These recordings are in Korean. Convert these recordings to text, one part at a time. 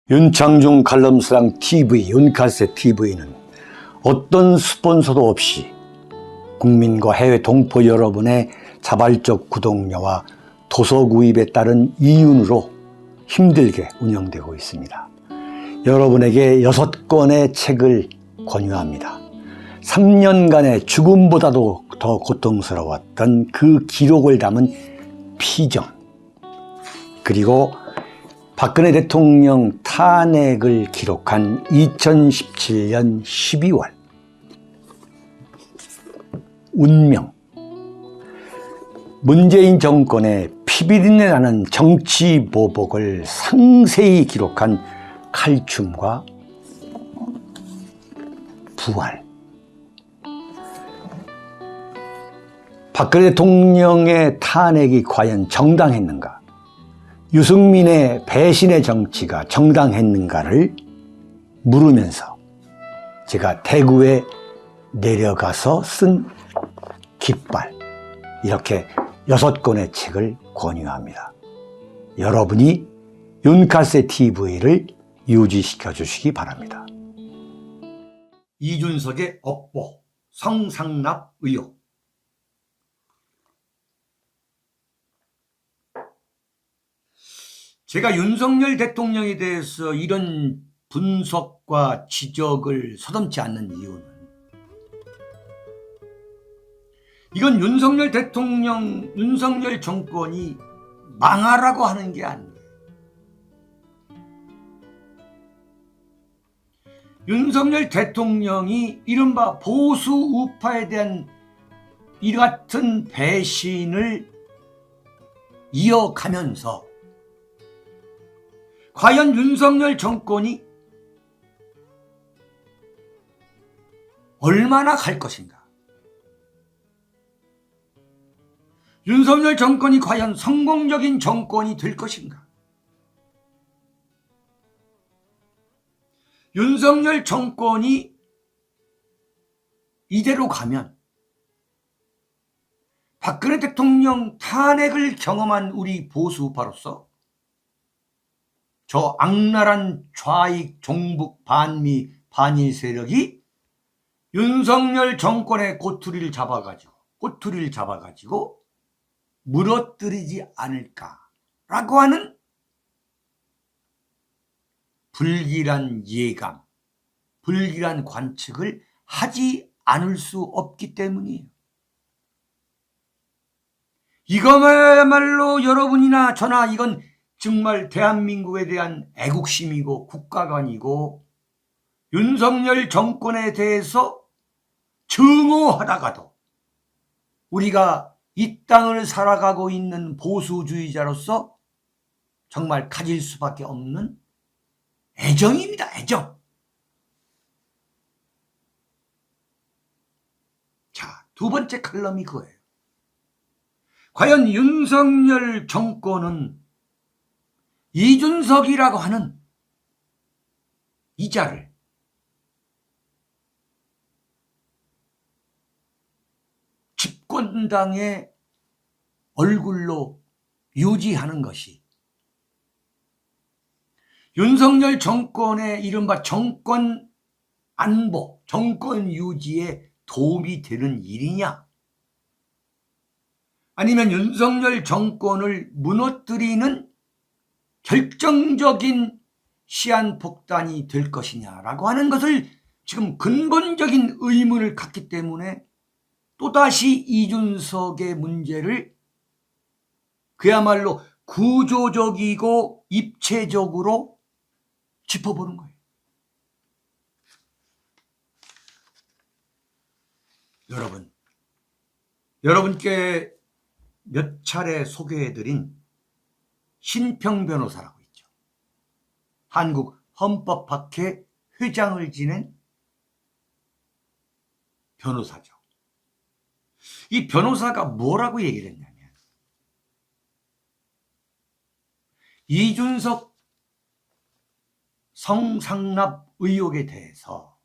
윤창중 칼럼스랑 TV, 윤칼세 TV는 어떤 스폰서도 없이 국민과 해외 동포 여러분의 자발적 구독료와 도서 구입에 따른 이윤으로 힘들게 운영되고 있습니다. 여러분에게 6권의 책을 권유합니다. 3년간의 죽음보다도 더 고통스러웠던 그 기록을 담은 피정, 그리고 박근혜 대통령 탄핵을 기록한 2017년 12월 운명, 문재인 정권의 피비린내 나는 정치 보복을 상세히 기록한 칼춤과 부활, 박근혜 대통령의 탄핵이 과연 정당했는가, 유승민의 배신의 정치가 정당했는가를 물으면서 제가 대구에 내려가서 쓴 깃발, 이렇게 6권의 책을 권유합니다. 여러분이 윤칼세 TV를 유지시켜 주시기 바랍니다. 이준석의 업보, 성상납 의혹. 제가 윤석열 대통령에 대해서 이런 분석과 지적을 서슴지 않는 이유는, 이건 윤석열 대통령, 윤석열 정권이 망하라고 하는 게 아니에요. 윤석열 대통령이 이른바 보수 우파에 대한 이 같은 배신을 이어가면서 과연 윤석열 정권이 얼마나 갈 것인가? 윤석열 정권이 과연 성공적인 정권이 될 것인가? 윤석열 정권이 이대로 가면 박근혜 대통령 탄핵을 경험한 우리 보수우파로서 저 악랄한 좌익 종북 반미 반일 세력이 윤석열 정권의 꼬투리를 잡아가지고 무너뜨리지 않을까라고 하는 불길한 예감, 불길한 관측을 하지 않을 수 없기 때문이에요. 이거야말로 여러분이나 저나 이건 정말 대한민국에 대한 애국심이고 국가관이고, 윤석열 정권에 대해서 증오하다가도 우리가 이 땅을 살아가고 있는 보수주의자로서 정말 가질 수밖에 없는 애정입니다. 애정. 자, 두 번째 칼럼이 그거예요. 과연 윤석열 정권은 이준석이라고 하는 이자를 집권당의 얼굴로 유지하는 것이 윤석열 정권의 이른바 정권 안보, 정권 유지에 도움이 되는 일이냐? 아니면 윤석열 정권을 무너뜨리는 결정적인 시한폭탄이 될 것이냐라고 하는 것을 지금 근본적인 의문을 갖기 때문에 또다시 이준석의 문제를 그야말로 구조적이고 입체적으로 짚어보는 거예요. 여러분께 몇 차례 소개해드린 신평 변호사라고 있죠. 한국 헌법학회 회장을 지낸 변호사죠. 이 변호사가 뭐라고 얘기를 했냐면, 이준석 성상납 의혹에 대해서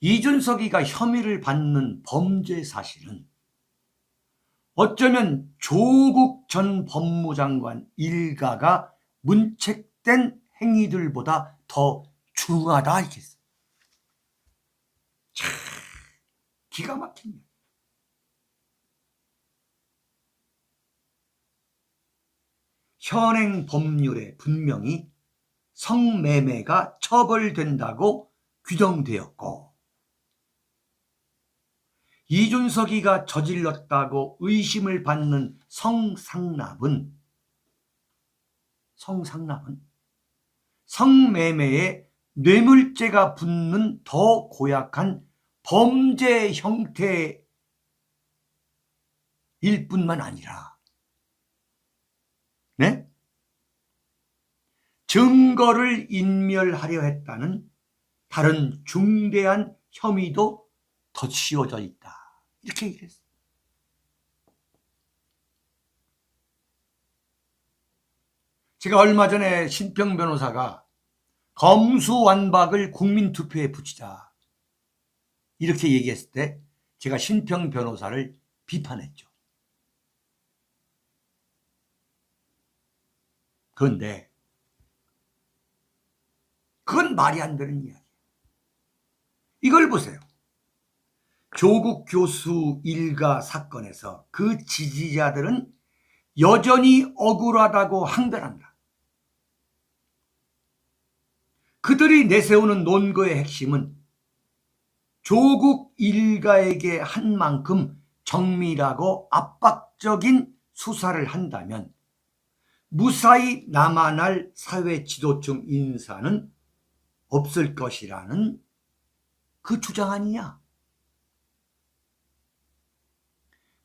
이준석이가 혐의를 받는 범죄 사실은 어쩌면 조국 전 법무장관 일가가 문책된 행위들보다 더 중하다 이렇게 했어요. 참 기가 막힙니다. 현행 법률에 분명히 성매매가 처벌된다고 규정되었고 이준석이가 저질렀다고 의심을 받는 성상납은 성매매에 뇌물죄가 붙는 더 고약한 범죄 형태일 뿐만 아니라 네? 증거를 인멸하려 했다는 다른 중대한 혐의도 덧씌워져 있다. 이렇게 얘기했어요. 제가 얼마 전에 신평 변호사가 검수완박을 국민투표에 붙이자 이렇게 얘기했을 때 제가 신평 변호사를 비판했죠. 그런데 그건 말이 안 되는 이야기예요. 이걸 보세요. 조국 교수 일가 사건에서 그 지지자들은 여전히 억울하다고 항변한다. 그들이 내세우는 논거의 핵심은 조국 일가에게 한 만큼 정밀하고 압박적인 수사를 한다면 무사히 남아날 사회 지도층 인사는 없을 것이라는 그 주장 아니냐.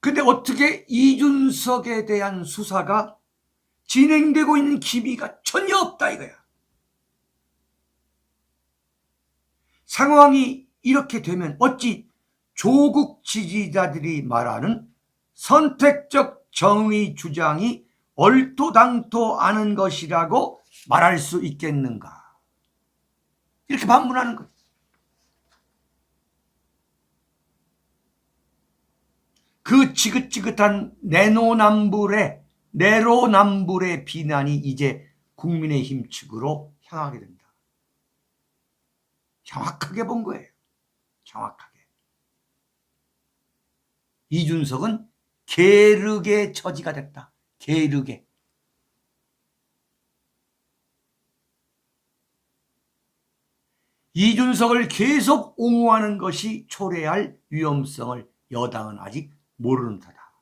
근데 어떻게 이준석에 대한 수사가 진행되고 있는 기미가 전혀 없다 이거야. 상황이 이렇게 되면 어찌 조국 지지자들이 말하는 선택적 정의 주장이 얼토당토 않은 것이라고 말할 수 있겠는가. 이렇게 반문하는 거예요. 그 지긋지긋한 내로남불의 비난이 이제 국민의힘 측으로 향하게 된다. 정확하게 본 거예요. 정확하게. 이준석은 게르게 처지가 됐다. 게르게. 이준석을 계속 옹호하는 것이 초래할 위험성을 여당은 아직 모르는 터다.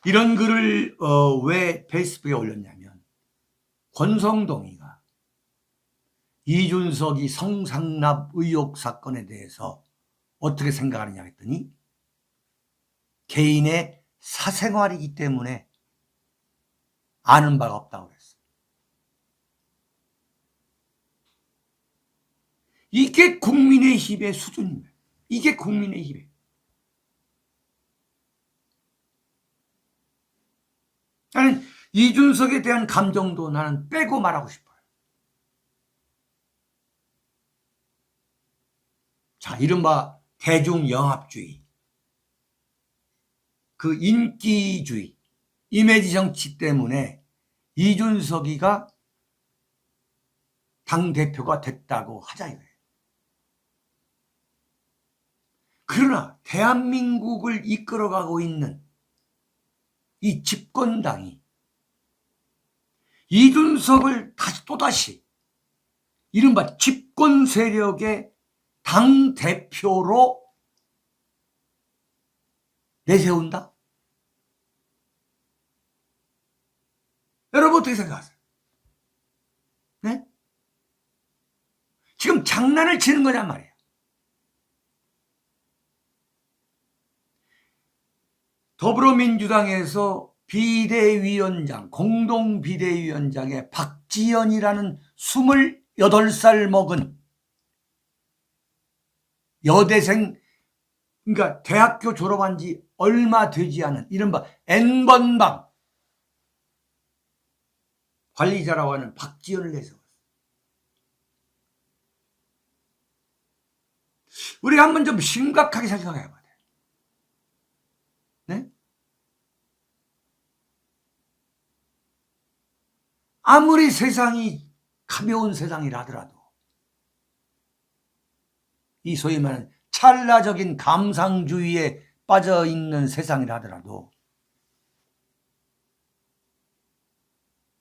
이런 글을 왜 페이스북에 올렸냐면 권성동이가 이준석이 성상납 의혹 사건에 대해서 어떻게 생각하느냐 했더니 개인의 사생활이기 때문에 아는 바가 없다고 그랬어요. 이게 국민의힘의 수준입니다. 이게 국민의힘이에요. 나는 이준석에 대한 감정도 나는 빼고 말하고 싶어요. 자, 이른바 대중영합주의, 그 인기주의, 이미지 정치 때문에 이준석이가 당대표가 됐다고 하자 이거예요. 그러나 대한민국을 이끌어가고 있는 이 집권당이 이준석을 또다시 이른바 집권 세력의 당대표로 내세운다? 여러분 어떻게 생각하세요? 네? 지금 장난을 치는 거냔 말이에요. 더불어민주당에서 비대위원장, 공동비대위원장의 박지연이라는 28살 먹은 여대생, 그러니까 대학교 졸업한 지 얼마 되지 않은 이른바 N번방 관리자라고 하는 박지연을 내세웠어요. 우리가 한번 좀 심각하게 생각해 봐야 돼. 네? 아무리 세상이 가벼운 세상이라 하더라도 이 소위 말하는 찰나적인 감상주의에 빠져 있는 세상이라 하더라도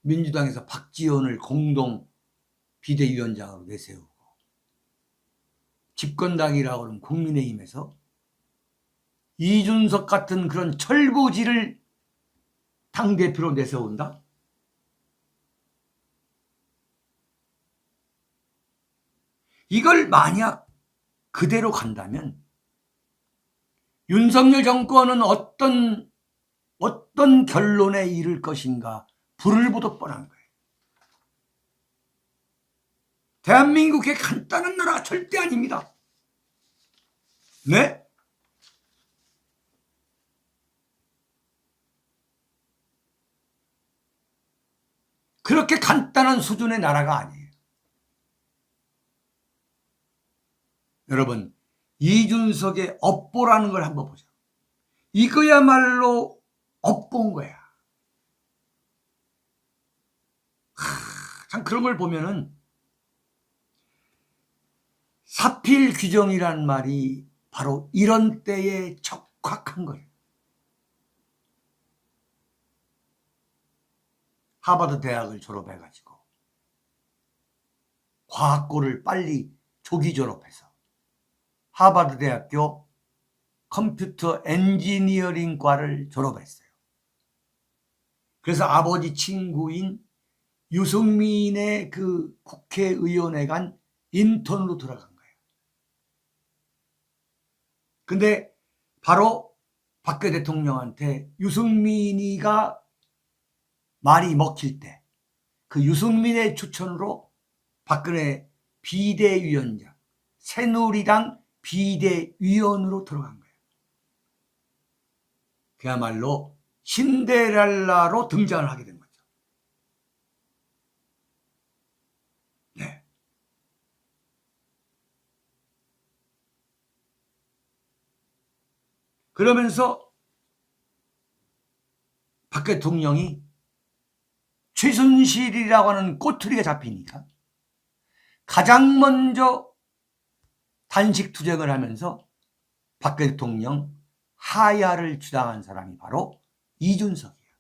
민주당에서 박지원을 공동 비대위원장으로 내세우고 집권당이라고 하는 국민의힘에서 이준석 같은 그런 철부지를 당대표로 내세운다? 이걸 만약 그대로 간다면 윤석열 정권은 어떤 결론에 이를 것인가 불을 보듯 뻔한 거예요. 대한민국의 간단한 나라가 절대 아닙니다. 네? 그렇게 간단한 수준의 나라가 아니에요. 여러분, 이준석의 업보라는 걸 한번 보자. 이거야말로 업보인 거야. 참 그런 걸 보면은 사필 규정이란 말이 바로 이런 때에 적확한 거예요. 하버드 대학을 졸업해가지고 과학고를 빨리 조기 졸업해서 하버드 대학교 컴퓨터 엔지니어링과를 졸업했어요. 그래서 아버지 친구인 유승민의 그 국회의원에 간 인턴으로 들어간 거예요. 근데 바로 박근혜 대통령한테 유승민이가 말이 먹힐 때 그 유승민의 추천으로 박근혜 비대위원장, 새누리당 비대위원으로 들어간 거예요. 그야말로 신데렐라로 등장을 하게 된 거죠. 네. 그러면서 박 대통령이 최순실이라고 하는 꼬투리가 잡히니까 가장 먼저 단식 투쟁을 하면서 박 대통령 하야를 주장한 사람이 바로 이준석이에요.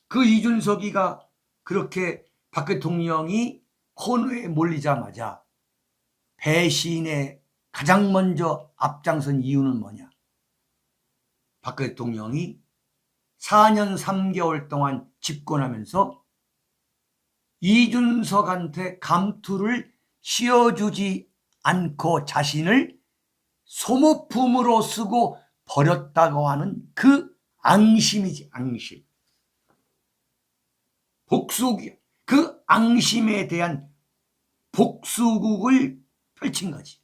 그 이준석이가 그렇게 박 대통령이 코너에 몰리자마자 배신에 가장 먼저 앞장선 이유는 뭐냐? 박 대통령이 4년 3개월 동안 집권하면서 이준석한테 감투를 씌워주지 않고 자신을 소모품으로 쓰고 버렸다고 하는 그 앙심이지, 앙심. 복수기, 그 앙심에 대한 복수국을 펼친 거지.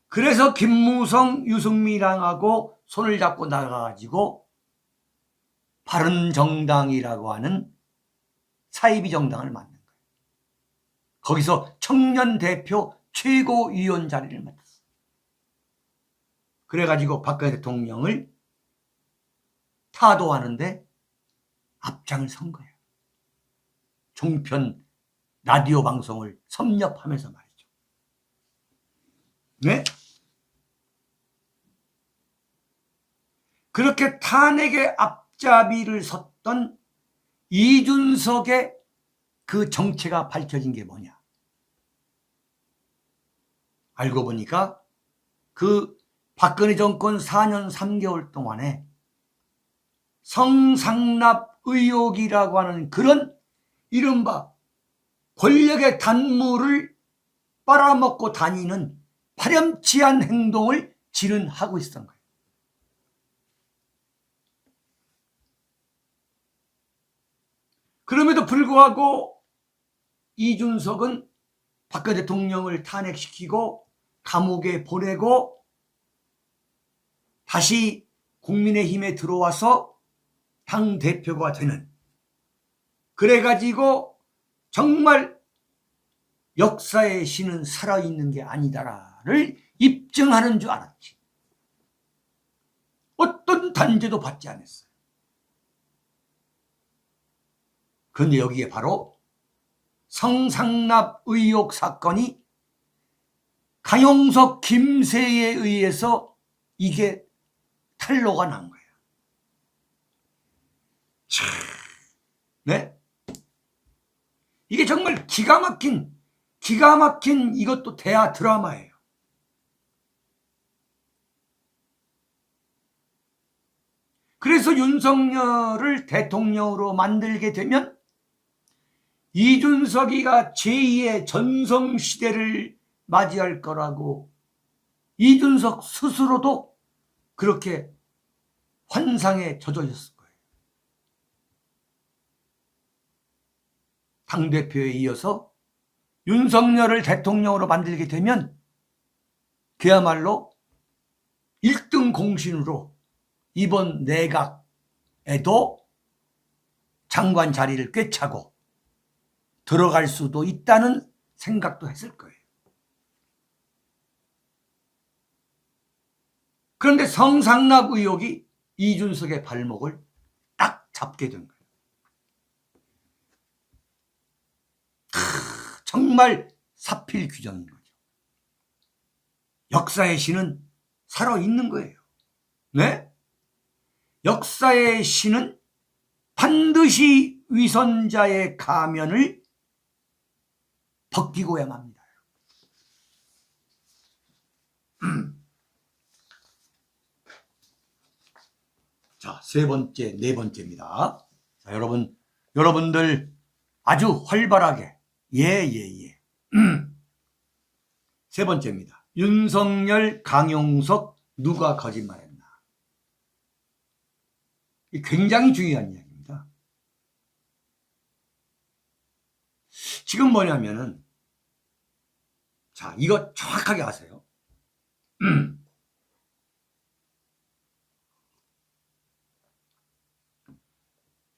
그래서 김무성, 유승민이랑하고 손을 잡고 나가가지고 바른정당이라고 하는 사이비 정당을 만든 거예요. 거기서 청년 대표 최고위원 자리를 맡았어. 그래가지고 박근혜 대통령을 타도하는데 앞장을 선 거예요. 종편 라디오 방송을 섭렵하면서 말이죠. 네? 그렇게 탄핵의 앞잡이를 섰던 이준석의 그 정체가 밝혀진 게 뭐냐? 알고 보니까 그 박근혜 정권 4년 3개월 동안에 성상납 의혹이라고 하는 그런 이른바 권력의 단물을 빨아먹고 다니는 파렴치한 행동을 지른하고 있었던 거예요. 그럼에도 불구하고 이준석은 박근혜 대통령을 탄핵시키고 감옥에 보내고 다시 국민의힘에 들어와서 당대표가 되는, 그래가지고 정말 역사의 신은 살아있는 게 아니다를 입증하는 줄 알았지. 어떤 단죄도 받지 않았어요. 그런데 여기에 바로 성상납 의혹 사건이 강용석, 김세에 의해서 이게 탄로가 난 거예요. 참, 네? 이게 정말 기가 막힌 이것도 대하 드라마예요. 그래서 윤석열을 대통령으로 만들게 되면 이준석이가 제2의 전성시대를 맞이할 거라고 이준석 스스로도 그렇게 환상에 젖어 있었을 거예요. 당대표에 이어서 윤석열을 대통령으로 만들게 되면 그야말로 1등 공신으로 이번 내각에도 장관 자리를 꿰차고 들어갈 수도 있다는 생각도 했을 거예요. 그런데 성상납 의혹이 이준석의 발목을 딱 잡게 된 거예요. 정말 사필 규정인 거죠. 역사의 신은 살아있는 거예요. 네? 역사의 신은 반드시 위선자의 가면을 벗기고야 맙니다. 자, 세 번째, 네 번째입니다. 자, 여러분들 아주 활발하게 예. 세 번째입니다. 윤석열, 강용석 누가 거짓말했나? 굉장히 중요한 이야기입니다. 지금 뭐냐면은 자, 이거 정확하게 아세요.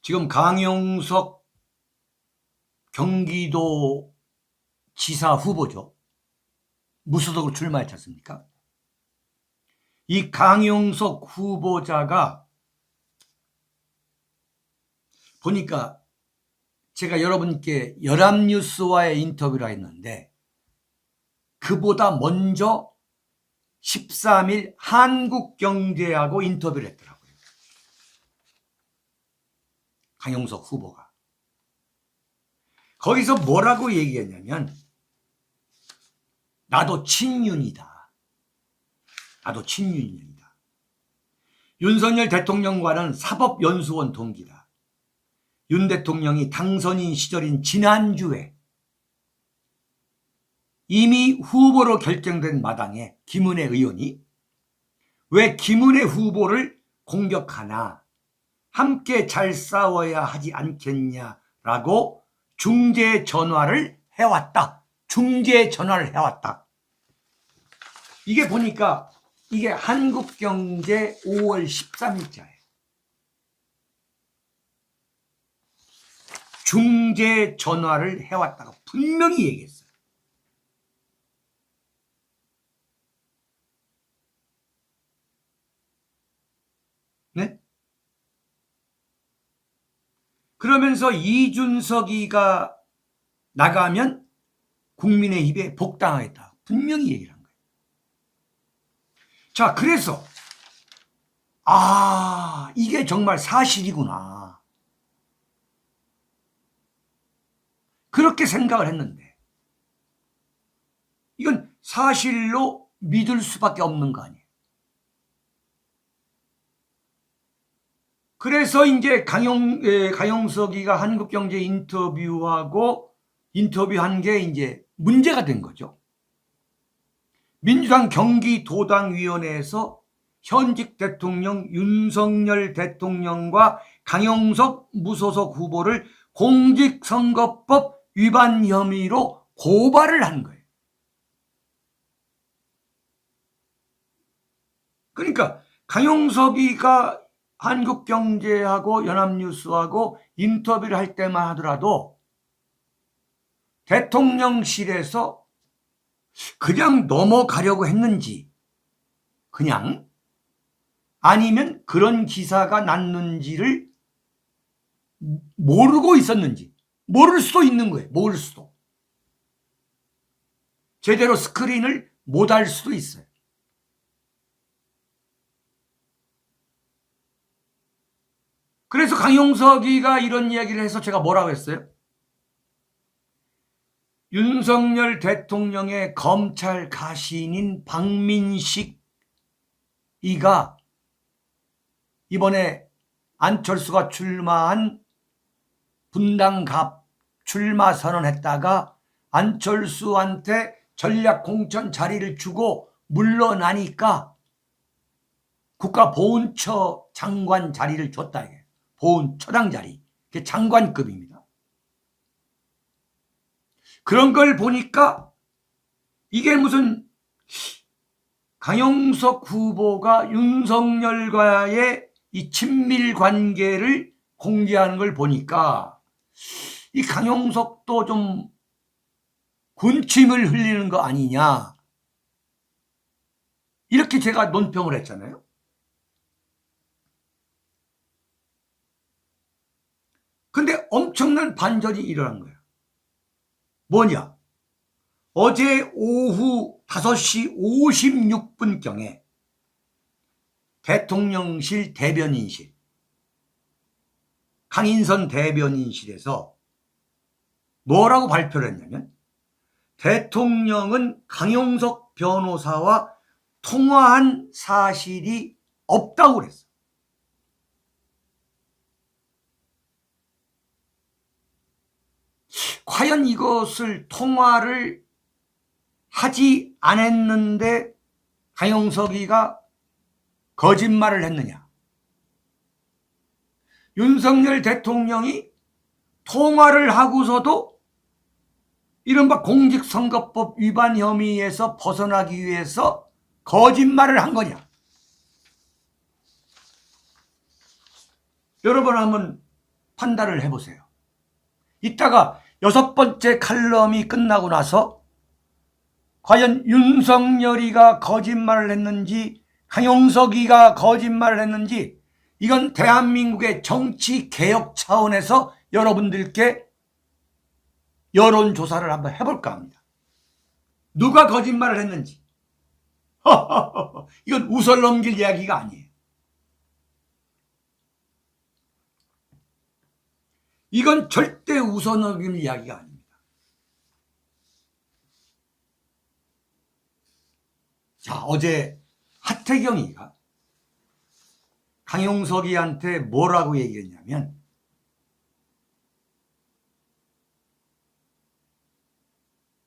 지금 강용석 경기도 지사 후보죠. 무소속으로 출마했지 않습니까? 이 강용석 후보자가 보니까 제가 여러분께 연합뉴스와의 인터뷰를 했는데 그보다 먼저 13일 한국경제하고 인터뷰를 했더라고요. 강용석 후보가. 거기서 뭐라고 얘기했냐면 나도 친윤이다. 윤석열 대통령과는 사법연수원 동기다. 윤 대통령이 당선인 시절인 지난주에 이미 후보로 결정된 마당에 김은혜 의원이 왜 김은혜 후보를 공격하나 함께 잘 싸워야 하지 않겠냐라고 중재 전화를 해왔다. 이게 보니까 이게 한국경제 5월 13일자예요. 중재 전화를 해왔다고 분명히 얘기했어요. 네? 그러면서 이준석이가 나가면 국민의 입에 복당하겠다. 분명히 얘기를 한 거예요. 자, 그래서 이게 정말 사실이구나. 그렇게 생각을 했는데 이건 사실로 믿을 수밖에 없는 거 아니에요. 그래서 이제 강용석이가 한국경제 인터뷰한 게 이제 문제가 된 거죠. 민주당 경기도당위원회에서 현직 대통령 윤석열 대통령과 강용석 무소속 후보를 공직선거법 위반 혐의로 고발을 한 거예요. 그러니까 강용석이가 한국경제하고 연합뉴스하고 인터뷰를 할 때만 하더라도 대통령실에서 그냥 넘어가려고 했는지 그냥 아니면 그런 기사가 났는지를 모르고 있었는지. 모를 수도 있는 거예요. 모를 수도. 제대로 스크린을 못 할 수도 있어요. 그래서 강용석이가 이런 이야기를 해서 제가 뭐라고 했어요? 윤석열 대통령의 검찰 가신인 박민식 이가 이번에 안철수가 출마한 분당갑 출마 선언했다가 안철수한테 전략 공천 자리를 주고 물러나니까 국가보훈처 장관 자리를 줬다. 보훈처장 자리. 그게 장관급입니다. 그런 걸 보니까 이게 무슨 강용석 후보가 윤석열과의 이 친밀 관계를 공개하는 걸 보니까 이 강용석도 좀 군침을 흘리는 거 아니냐. 이렇게 제가 논평을 했잖아요. 근데 엄청난 반전이 일어난 거예요. 뭐냐? 어제 오후 5시 56분경에 대통령실 대변인실, 강인선 대변인실에서 뭐라고 발표를 했냐면 대통령은 강용석 변호사와 통화한 사실이 없다고 그랬어요. 과연 이것을 통화를 하지 않았는데 강용석이가 거짓말을 했느냐? 윤석열 대통령이 통화를 하고서도 이른바 공직선거법 위반 혐의에서 벗어나기 위해서 거짓말을 한 거냐? 여러분 한번 판단을 해보세요. 이따가 6번째 칼럼이 끝나고 나서 과연 윤석열이가 거짓말을 했는지 강용석이가 거짓말을 했는지 이건 대한민국의 정치 개혁 차원에서 여러분들께 여론조사를 한번 해볼까 합니다. 누가 거짓말을 했는지. 이건 웃을 넘길 이야기가 아니에요. 이건 절대 웃어 넘길 이야기가 아닙니다. 자, 어제 하태경이가 강용석이한테 뭐라고 얘기했냐면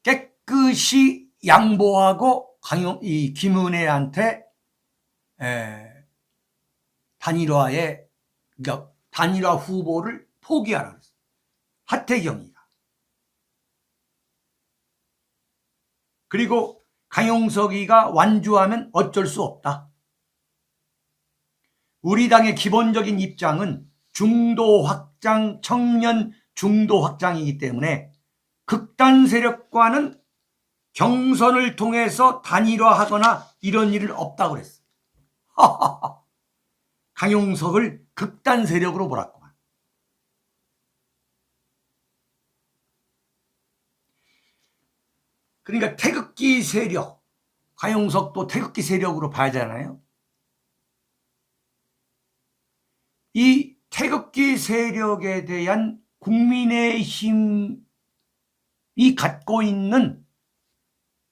깨끗이 양보하고 이 김은혜한테 그러니까 단일화 후보를 포기하라 그랬어요. 하태경이가. 그리고 강용석이가 완주하면 어쩔 수 없다. 우리 당의 기본적인 입장은 중도 확장, 청년 중도 확장이기 때문에 극단 세력과는 경선을 통해서 단일화하거나 이런 일은 없다고 그랬어요. 강용석을 극단 세력으로 몰았구만. 그러니까 태극기 세력, 강용석도 태극기 세력으로 봐야 되잖아요. 이 태극기 세력에 대한 국민의힘이 갖고 있는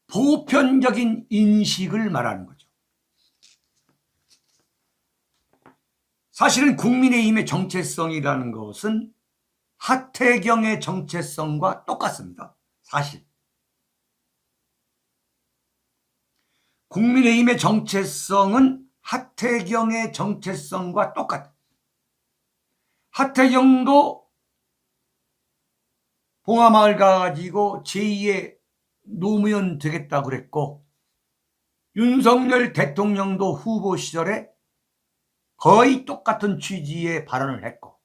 보편적인 인식을 말하는 거죠. 사실은 국민의힘의 정체성이라는 것은 하태경의 정체성과 똑같습니다. 사실. 국민의힘의 정체성은 하태경의 정체성과 똑같아요. 하태경도 봉하마을 가가지고 제2의 노무현 되겠다고 그랬고 윤석열 대통령도 후보 시절에 거의 똑같은 취지의 발언을 했고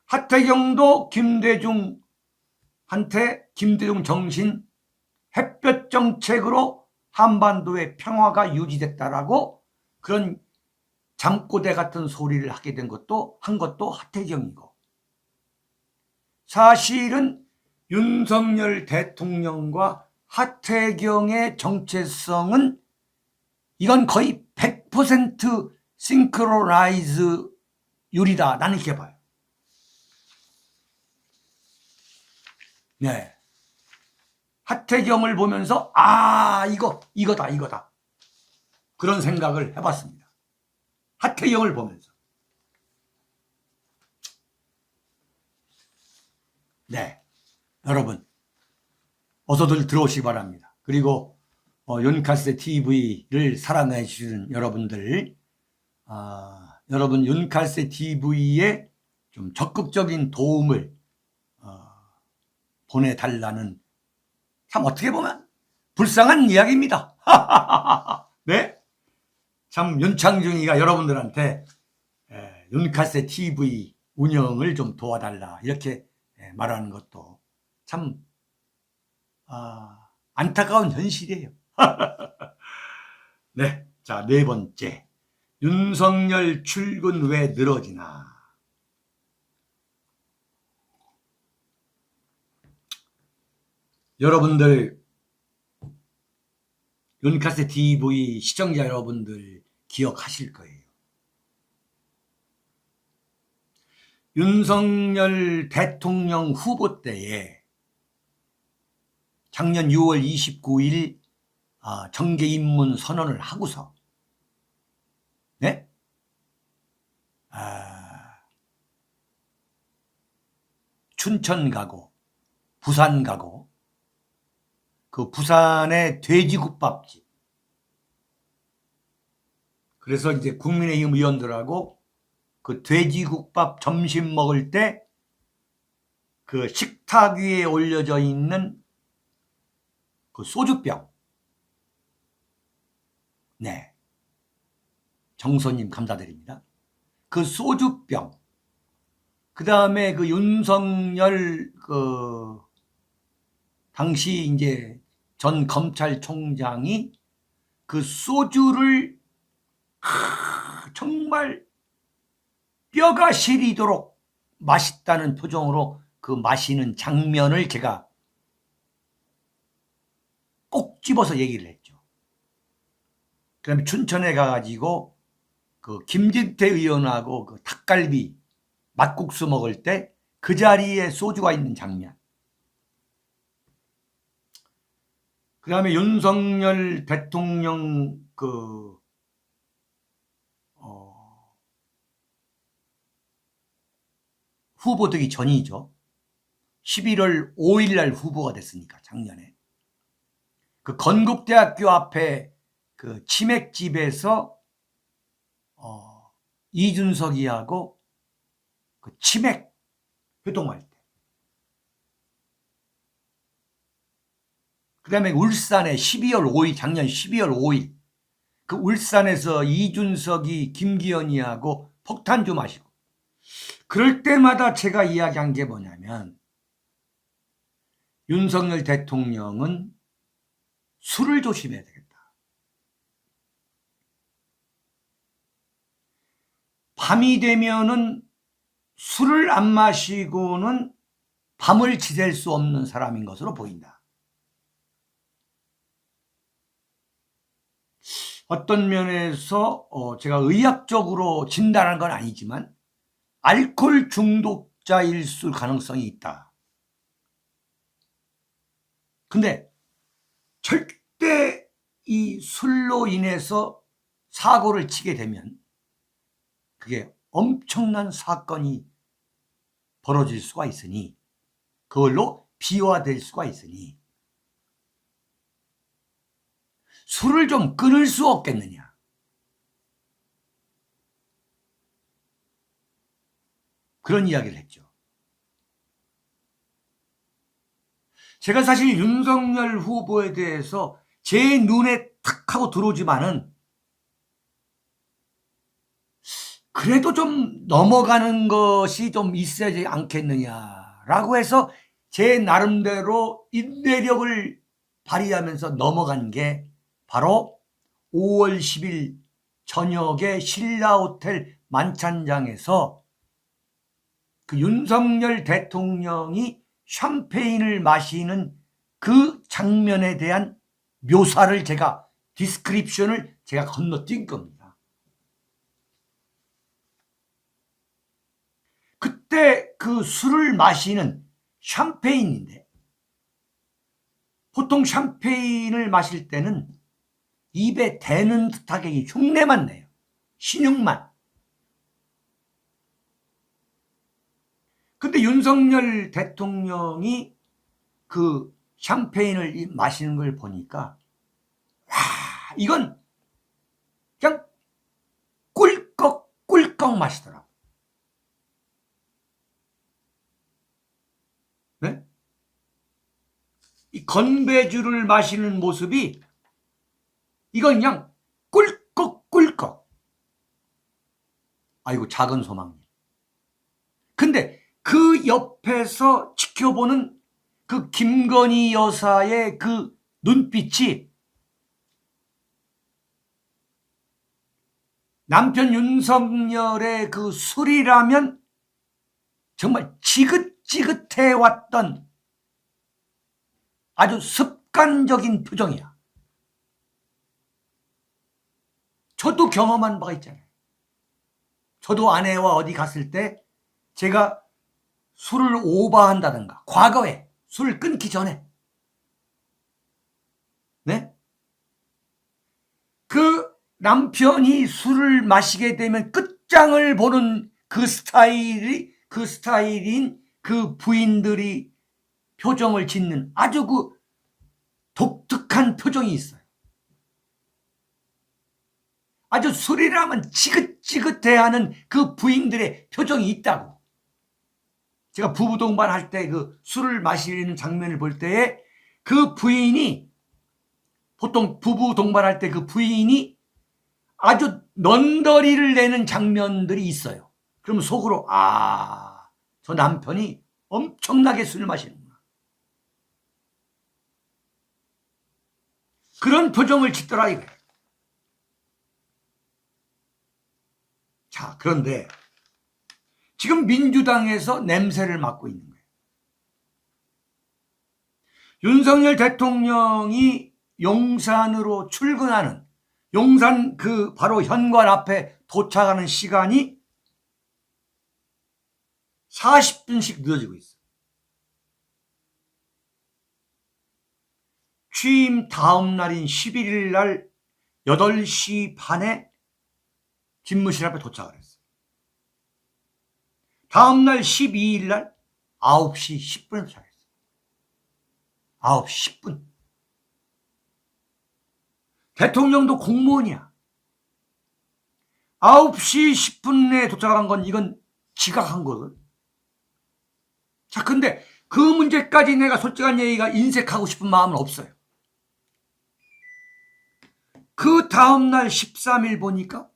하태경도 김대중한테 김대중 정신 햇볕 정책으로 한반도의 평화가 유지됐다라고 그런 잠꼬대 같은 소리를 하게 된 것도 한 것도 하태경이고 사실은 윤석열 대통령과 하태경의 정체성은 이건 거의 100% 싱크로나이즈 율이다. 나는 이렇게 봐요. 네. 하태경을 보면서 이거다. 그런 생각을 해봤습니다. 하태경을 보면서. 네. 여러분, 어서들 들어오시기 바랍니다. 그리고 윤카세 TV를 사랑해 주시는 여러분들, 여러분 윤카세 TV에 좀 적극적인 도움을 보내달라는, 참 어떻게 보면 불쌍한 이야기입니다. 네? 참 윤창중이가 여러분들한테 윤카세 TV 운영을 좀 도와달라 이렇게 말하는 것도 참 안타까운 현실이에요. 네, 자, 네 번째, 윤석열 출근 왜 늘어지나. 여러분들, 윤카세 TV 시청자 여러분들 기억하실 거예요. 윤석열 대통령 후보 때에 작년 6월 29일 정계 입문 선언을 하고서, 네? 춘천 가고 부산 가고, 그 부산의 돼지국밥집, 그래서 이제 국민의힘 의원들하고 그 돼지국밥 점심 먹을 때 그 식탁 위에 올려져 있는 그 소주병, 네, 정소님 감사드립니다. 그 소주병, 그 다음에 그 윤석열 그 당시 이제 전 검찰총장이 그 소주를 정말 뼈가 시리도록 맛있다는 표정으로 그 마시는 장면을 제가 꼭 집어서 얘기를 했죠. 그 다음에 춘천에 가가지고 그 김진태 의원하고 그 닭갈비 막국수 먹을 때 그 자리에 소주가 있는 장면. 그 다음에 윤석열 대통령 후보 되기 전이죠. 11월 5일 날 후보가 됐으니까, 작년에. 그 건국대학교 앞에 그 치맥집에서 이준석이하고 그 치맥 회동할 때. 그 다음에 울산에 12월 5일, 작년 12월 5일, 그 울산에서 이준석이 김기현이하고 폭탄주 마시고, 그럴 때마다 제가 이야기한 게 뭐냐면, 윤석열 대통령은 술을 조심해야 되겠다. 밤이 되면은 술을 안 마시고는 밤을 지낼 수 없는 사람인 것으로 보인다. 어떤 면에서 제가 의학적으로 진단한 건 아니지만 알코올 중독자일 수 가능성이 있다. 근데 절대 이 술로 인해서 사고를 치게 되면 그게 엄청난 사건이 벌어질 수가 있으니, 그걸로 비화될 수가 있으니 술을 좀 끊을 수 없겠느냐. 그런 이야기를 했죠. 제가 사실 윤석열 후보에 대해서 제 눈에 탁 하고 들어오지만은 그래도 좀 넘어가는 것이 좀 있어야지 않겠느냐라고 해서 제 나름대로 인내력을 발휘하면서 넘어간 게 바로 5월 10일 저녁에 신라호텔 만찬장에서 그 윤석열 대통령이 샴페인을 마시는 그 장면에 대한 묘사를 제가 디스크립션을 제가 건너뛴 겁니다. 그때 그 술을 마시는 샴페인인데 보통 샴페인을 마실 때는 입에 대는 듯하게 흉내만 내요. 신용만. 근데 윤석열 대통령이 그 샴페인을 마시는 걸 보니까 와, 이건 그냥 꿀꺽꿀꺽 마시더라고. 네? 이 건배주를 마시는 모습이 이건 그냥 꿀꺽꿀꺽. 아이고 작은 소망님. 근데 그 옆에서 지켜보는 그 김건희 여사의 그 눈빛이 남편 윤석열의 그 술이라면 정말 지긋지긋해 왔던 아주 습관적인 표정이야. 저도 경험한 바가 있잖아요. 저도 아내와 어디 갔을 때 제가 술을 오버한다든가 과거에 술을 끊기 전에 네? 그 남편이 술을 마시게 되면 끝장을 보는 그 스타일인 그 부인들이 표정을 짓는 아주 그 독특한 표정이 있어요. 아주 술이라면 지긋지긋해하는 그 부인들의 표정이 있다고. 제가 부부 동반할 때 그 술을 마시는 장면을 볼 때에 그 부인이 보통 부부 동반할 때 그 부인이 아주 넌더리를 내는 장면들이 있어요. 그럼 속으로 저 남편이 엄청나게 술을 마시는구나. 그런 표정을 짓더라 이거예요. 자, 그런데 지금 민주당에서 냄새를 맡고 있는 거예요. 윤석열 대통령이 용산으로 출근하는 용산 그 바로 현관 앞에 도착하는 시간이 40분씩 늦어지고 있어요. 취임 다음 날인 11일 날 8시 반에 집무실 앞에 도착을 했어요. 다음 날 12일 날 9시 10분에 도착했어요. 9시 10분. 대통령도 공무원이야. 9시 10분에 도착한 건 이건 지각한 거거든. 자, 근데 그 문제까지 내가 솔직한 얘기가 인색하고 싶은 마음은 없어요. 그 다음날 13일 보니까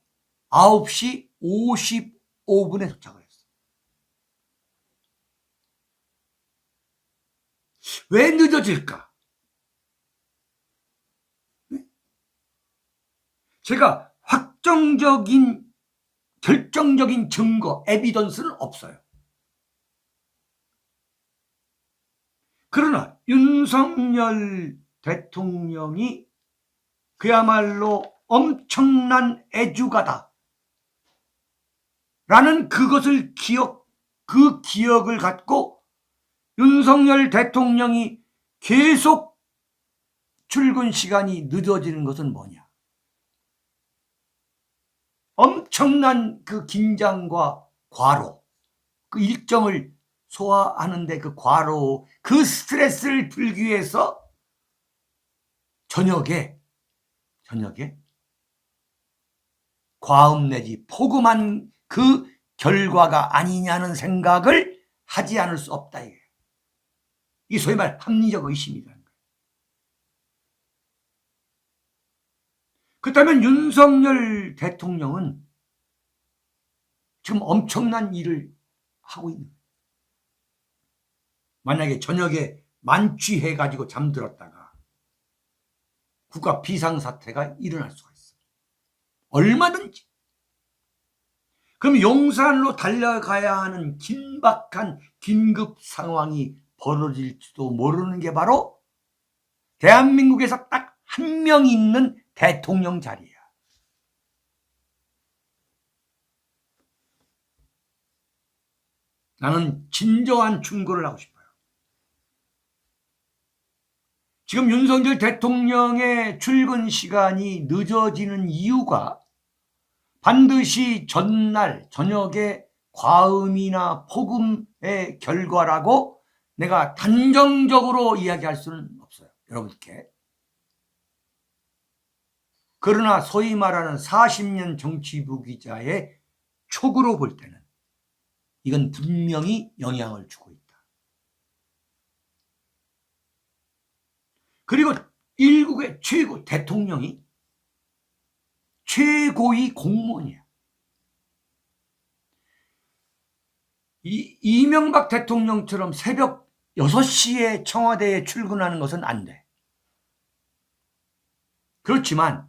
9시 55분에 도착을 했어요. 왜 늦어질까? 제가 확정적인 결정적인 증거, 에비던스는 없어요. 그러나 윤석열 대통령이 그야말로 엄청난 애주가다 라는 그것을 그 기억을 갖고 윤석열 대통령이 계속 출근 시간이 늦어지는 것은 뭐냐? 엄청난 그 긴장과 과로, 그 일정을 소화하는데 그 과로, 그 스트레스를 풀기 위해서 저녁에 과음 내지 포금한 그 결과가 아니냐는 생각을 하지 않을 수 없다. 이게 소위 말 합리적 의심이라는 거예요. 그렇다면 윤석열 대통령은 지금 엄청난 일을 하고 있는 거예요. 만약에 저녁에 만취해가지고 잠들었다가 국가 비상사태가 일어날 수가 있어요. 얼마든지. 그럼 용산으로 달려가야 하는 긴박한 긴급 상황이 벌어질지도 모르는 게 바로 대한민국에서 딱 한 명 있는 대통령 자리야. 나는 진정한 충고를 하고 싶어요. 지금 윤석열 대통령의 출근 시간이 늦어지는 이유가 반드시 전날 저녁에 과음이나 폭음의 결과라고 내가 단정적으로 이야기할 수는 없어요, 여러분께. 그러나 소위 말하는 40년 정치부 기자의 촉으로 볼 때는 이건 분명히 영향을 주고 있다. 그리고 일국의 최고 대통령이 최고위 공무원이야. 이명박 대통령처럼 새벽 6시에 청와대에 출근하는 것은 안 돼. 그렇지만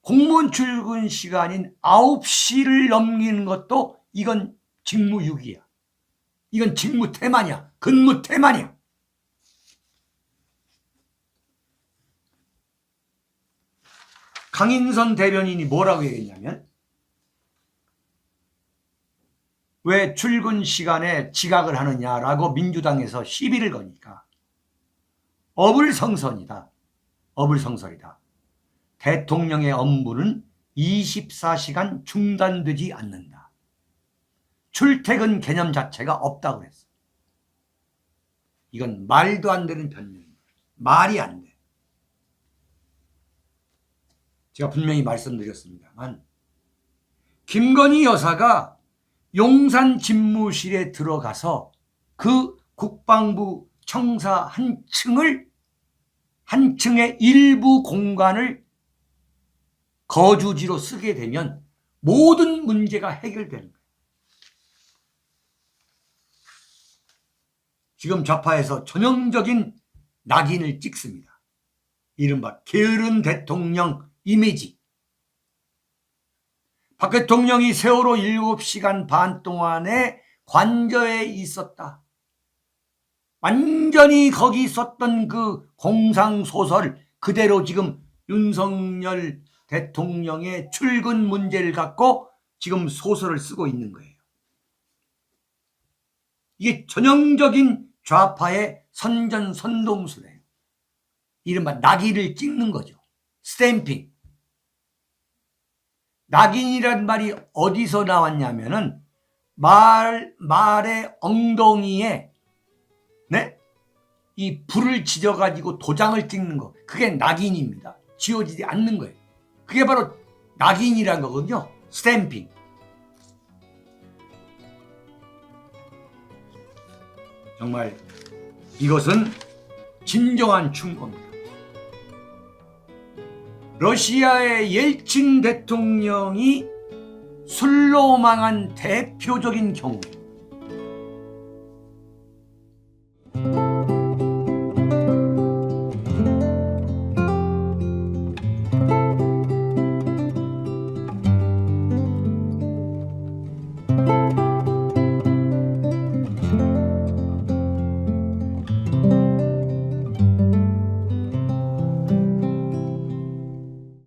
공무원 출근 시간인 9시를 넘기는 것도 이건 직무유기야. 이건 직무태만이야. 근무태만이야. 강인선 대변인이 뭐라고 얘기했냐면, 왜 출근 시간에 지각을 하느냐라고 민주당에서 시비를 거니까 어불성설이다. 어불성설이다. 대통령의 업무는 24시간 중단되지 않는다. 출퇴근 개념 자체가 없다고 그랬어. 이건 말도 안 되는 변명이야. 말이 안 돼. 제가 분명히 말씀드렸습니다만, 김건희 여사가 용산 집무실에 들어가서 그 국방부 청사 한 층의 일부 공간을 거주지로 쓰게 되면 모든 문제가 해결되는 거예요. 지금 좌파에서 전형적인 낙인을 찍습니다. 이른바 게으른 대통령 이미지. 박 대통령이 세월호 7시간 반 동안에 관저에 있었다. 완전히 거기 있었던 그 공상소설 그대로 지금 윤석열 대통령의 출근 문제를 갖고 지금 소설을 쓰고 있는 거예요. 이게 전형적인 좌파의 선전선동술이에요. 이른바 낙인을 찍는 거죠. 스탬핑. 낙인이란 말이 어디서 나왔냐면은 말의 엉덩이에 이 불을 지져가지고 도장을 찍는 거. 그게 낙인입니다. 지워지지 않는 거예요. 그게 바로 낙인이란 거거든요. 스탬핑. 정말 이것은 진정한 충고입니다. 러시아의 옐친 대통령이 술로 망한 대표적인 경우,